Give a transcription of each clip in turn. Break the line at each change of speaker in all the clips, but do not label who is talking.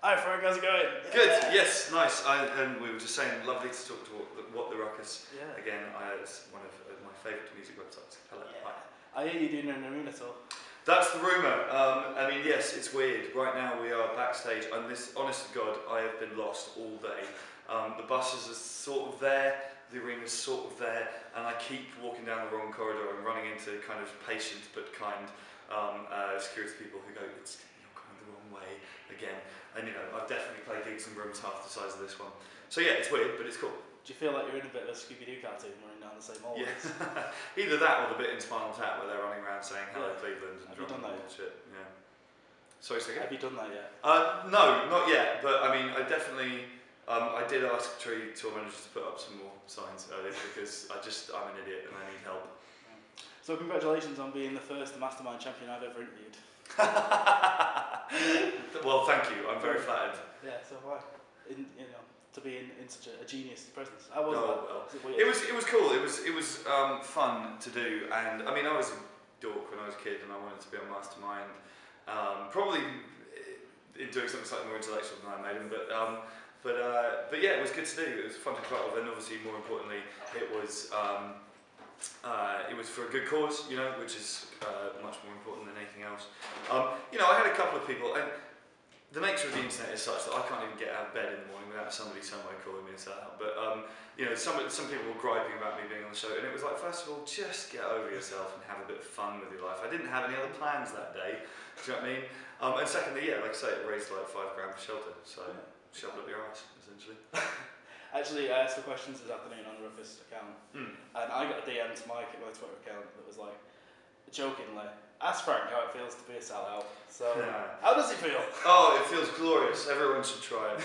Hi Frank, how's it going?
Good, yes, nice. And we were just saying, lovely to talk to what the Ruckus.
Yeah.
Again, it's one of my favourite music websites. Hello.
Yeah.
Hi.
I hear you're doing an arena tour.
That's the rumour. I mean, yes, it's weird. Right now we are backstage, and this, honest to God, I have been lost all day. The buses are sort of there, the arena's sort of there, and I keep walking down the wrong corridor and running into kind of patient but kind security people who go, you're going the wrong way again. And you know, I've definitely played gigs in rooms half the size of this one. So yeah, it's weird, but it's cool.
Do you feel like you're in a bit of a Scooby-Doo cartoon running down the same hallways?
Yeah. Either that or the bit in Spinal Tap where they're running around saying hello Cleveland and
Have you done that yet?
shit. Yeah. Sorry, second?
Have you done that yet?
No, not yet, but I mean, I definitely, I did ask Tree Tour Managers to put up some more signs earlier because I'm an idiot and I need help.
So congratulations on being the first Mastermind champion I've ever interviewed.
Well, thank you. I'm very flattered.
Yeah, so why? To be in such a genius presence. How was that?
It was cool. It was fun to do, and I mean, I was a dork when I was a kid, and I wanted to be on Mastermind. Probably in doing something slightly more intellectual than I made him, but yeah, it was good to do. It was fun to club, and obviously, more importantly, it was for a good cause, you know, which is much more important than anything else. You know, I had a couple of people, and the nature of the internet is such that I can't even get out of bed in the morning without somebody somewhere calling me a sellout. But you know, some people were griping about me being on the show, and it was like, first of all, just get over yourself and have a bit of fun with your life. I didn't have any other plans that day. Do you know what I mean? And secondly, yeah, like I say, it raised like £5 grand for shelter, so shoved up your ass, essentially.
Actually, I asked for questions this afternoon on the Ruckus account, and I got a DM to my Twitter account that was like, jokingly, ask Frank how it feels to be a sellout. So, how does it feel?
Oh, it feels glorious. Everyone should try it.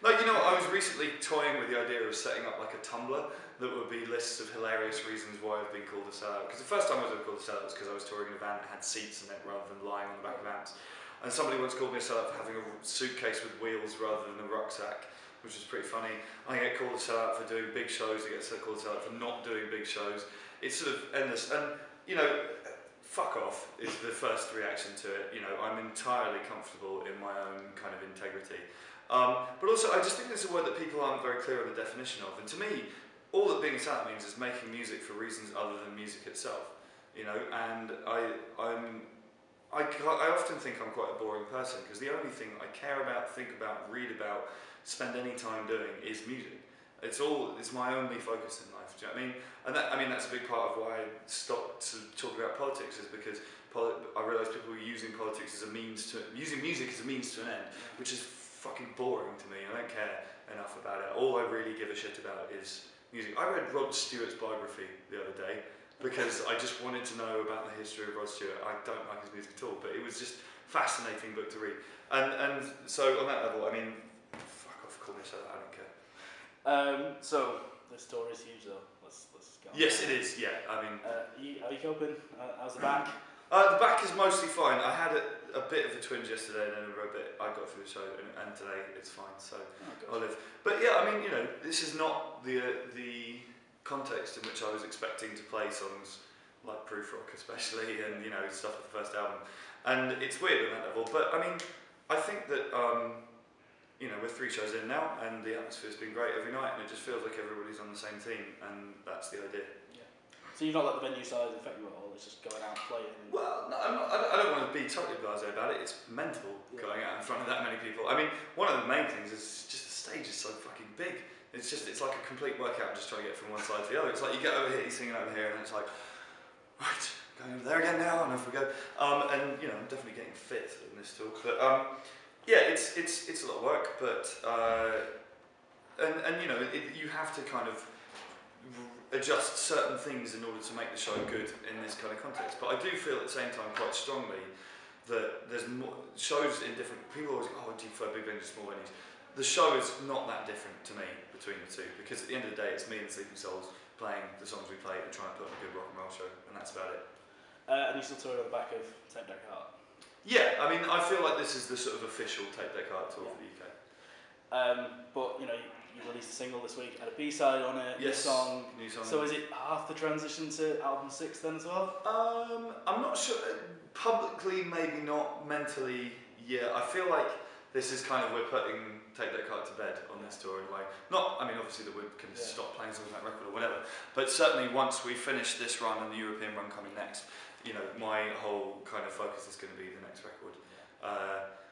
No, you know, I was recently toying with the idea of setting up like a Tumblr that would be lists of hilarious reasons why I've been called a sellout. Because the first time I was ever called a sellout was because I was touring in a van that had seats in it rather than lying on the back of amps. And somebody once called me a sellout for having a suitcase with wheels rather than a rucksack, which was pretty funny. I get called a sellout for doing big shows. I get called a sellout for not doing big shows. It's sort of endless. And, you know, fuck off is the first reaction to it. You know, I'm entirely comfortable in my own kind of integrity. But also, I just think it's a word that people aren't very clear on the definition of. And to me, all that being a sellout means is making music for reasons other than music itself. You know, and I often think I'm quite a boring person because the only thing I care about, think about, read about, spend any time doing is music. It's my only focus in life. Do you know what I mean? And that's a big part of why I stopped to talk about politics, is because I realised people were using politics as using music as a means to an end, which is fucking boring to me. I don't care enough about it. All I really give a shit about is music. I read Rod Stewart's biography the other day because I just wanted to know about the history of Rod Stewart. I don't like his music at all, but it was just a fascinating book to read. And so on that level, I mean, fuck off, call me so that I don't care.
So this tour is huge, though. Let's go.
Yes, it is. Yeah, I mean,
are you coping? How's the back?
The back is mostly fine. I had a bit of a twinge yesterday, and then a bit I got through the show, and today it's fine. So I'll live. But yeah, I mean, you know, this is not the context in which I was expecting to play songs like Proof Rock, especially, and you know, stuff of the first album. And it's weird on that level. But I mean, I think that. You know, we're 3 shows in now, and the atmosphere's been great every night, and it just feels like everybody's on the same team, and that's the idea.
Yeah. So you've not let the venue size affect you at all? It's just going out and playing?
Well, no, I don't want to be totally blasé about it. It's mental going out in front of that many people. I mean, one of the main things is just the stage is so fucking big. It's like a complete workout just trying to get from one side to the other. It's like you get over here, you're singing over here, and it's like, right, going over there again now, and off we go. And you know, I'm definitely getting fit in this talk, but. Yeah, it's a lot of work, but and you know, you have to kind of adjust certain things in order to make the show good in this kind of context. But I do feel at the same time quite strongly that there's more shows in different. People always go, "Oh, do you prefer big venues, small venues?" The show is not that different to me between the two, because at the end of the day, it's me and Sleeping Souls playing the songs we play and trying to put on a good rock and roll show, and that's about it.
And you still tour on the back of Tape Deck Heart?
Yeah, I mean, I feel like this is the sort of official Tape Deck Art tour for the UK.
But, you know, you released a single this week, had a B-side on it,
yes,
new song. So is it half the transition to album 6 then as well?
I'm not sure. Publicly, maybe not. Mentally, yeah. I feel like this is kind of, we're putting Take That Card to bed on this tour in a way. Not, I mean, obviously that we can stop playing songs on that record or whatever, but certainly once we finish this run and the European run coming next, you know, my whole kind of focus is going to be the next record.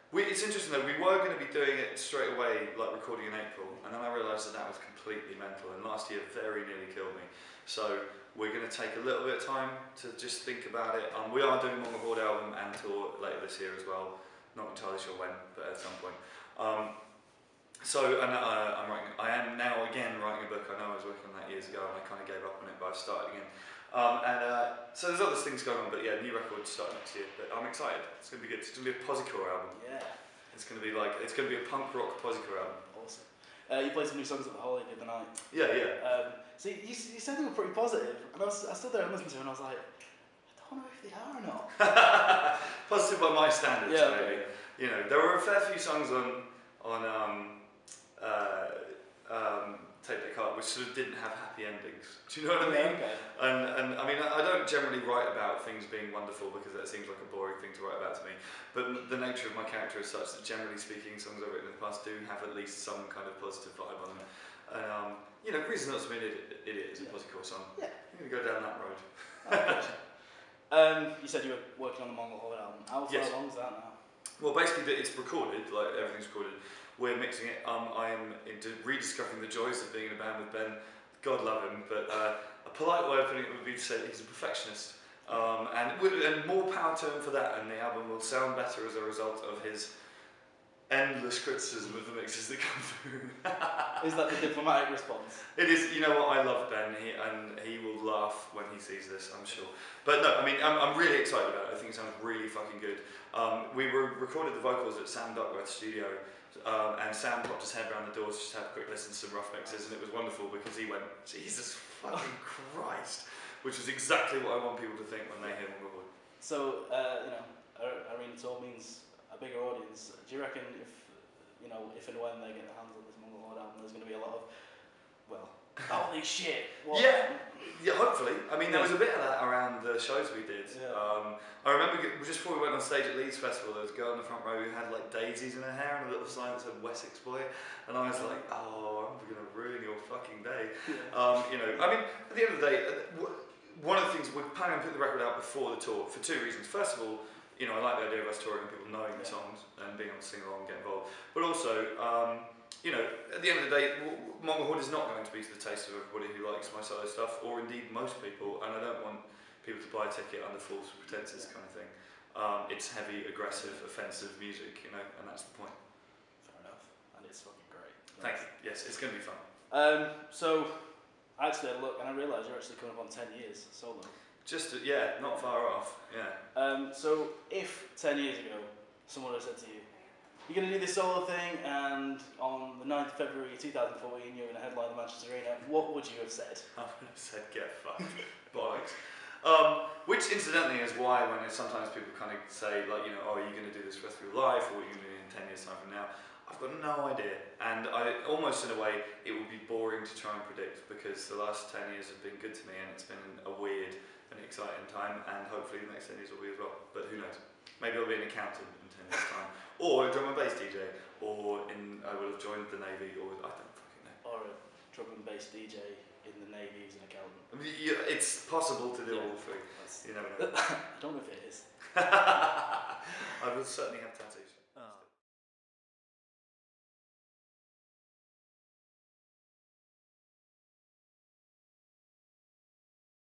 It's interesting though, we were going to be doing it straight away, like recording in April, and then I realised that was completely mental, and last year very nearly killed me. So we're going to take a little bit of time to just think about it. We are doing Mongol Horde album and tour later this year as well. Not entirely sure when, but at some point. I'm writing. I am now again writing a book. I know I was working on that years ago, and I kind of gave up on it, but I've started again. So there's other things going on, but yeah, new record start next year. But I'm excited. It's gonna be good. It's gonna be a posycore album.
Yeah.
It's gonna be a punk rock posycore album.
Awesome. You played some new songs at the Holiday the other night.
Yeah, yeah.
So you said they were pretty positive, and I stood there and listened to them, and I was like, I don't know if they are or not.
Positive by my standards,
yeah,
maybe. Okay. You know, there were a fair few songs on Take That Card which sort of didn't have happy endings. Do you know what I mean?
Okay.
And I mean, I don't generally write about things being wonderful because that seems like a boring thing to write about to me. But the nature of my character is such that, generally speaking, songs I've written in the past do have at least some kind of positive vibe on them. And you know, Reason Not to Be an Idiot is a posycore song. Yeah. I'm gonna go down that road.
You said you were working on the Mongol Horde album. How far along is that now?
Well, basically, it's recorded. Like everything's recorded. We're mixing it. I am into rediscovering the joys of being in a band with Ben. God love him, but a polite way of putting it would be to say he's a perfectionist. And more power to him for that, and the album will sound better as a result of his endless criticism of the mixes that come through.
Is that the diplomatic response?
It is. You know what? I love Ben, and he will laugh when he sees this, I'm sure. But no, I mean, I'm really excited about it. I think it sounds really fucking good. We recorded the vocals at Sam Duckworth's studio, and Sam popped his head around the doors just to have a quick listen to some rough mixes, and it was wonderful because he went, Jesus fucking Christ, which is exactly what I want people to think when they hear Mongol Horde.
So, you know, Arena Tour means a bigger audience. Do you reckon if and when they get their hands on this Mongol Horde album, there's going to be a lot of, well, holy shit? What?
Yeah, hopefully. I mean, there was a bit of that around the shows we did. Yeah. I remember just before we went on stage at Leeds Festival, there was a girl in the front row who had like daisies in her hair and a little sign that said Wessex Boy, and I was like, oh, I'm going to ruin your fucking day. Yeah. You know, I mean, at the end of the day, one of the things, we're planning on putting the record out before the tour for two reasons. First of all, you know, I like the idea of us touring and people knowing the songs and being able to sing along and get involved. But also, you know, at the end of the day, Mongol Horde is not going to be to the taste of everybody who likes my solo stuff, or indeed most people, and I don't want people to buy a ticket under false pretenses kind of thing. It's heavy, aggressive, offensive music, you know, and that's the point.
Fair enough, and it's fucking great.
Thank you. Yes, it's going to be fun.
So, I actually had a look, and I realised you're actually coming up on 10 years solo.
Not far off, yeah.
So if 10 years ago someone had said to you, you're going to do this solo thing, and on the 9th of February 2014 you're going to headline the Manchester Arena, what would you have said?
I would have said, get fucked, bollocks. Which incidentally is why when sometimes people kind of say, like, you know, oh, are you going to do this for the rest of your life, or what are you going to do in 10 years time from now? I've got no idea, and I almost in a way it would be boring to try and predict, because the last 10 years have been good to me, and it's been a weird and exciting time, and hopefully the next 10 years will be as well, but who knows. Maybe I'll be an accountant in 10 years time, or a drum and bass DJ, or I will have joined the Navy, or I don't fucking know.
Or a drum and bass DJ in the Navy as an accountant.
I mean, it's possible to do all three, you never know.
I don't know if it is.
I will certainly have tattoos.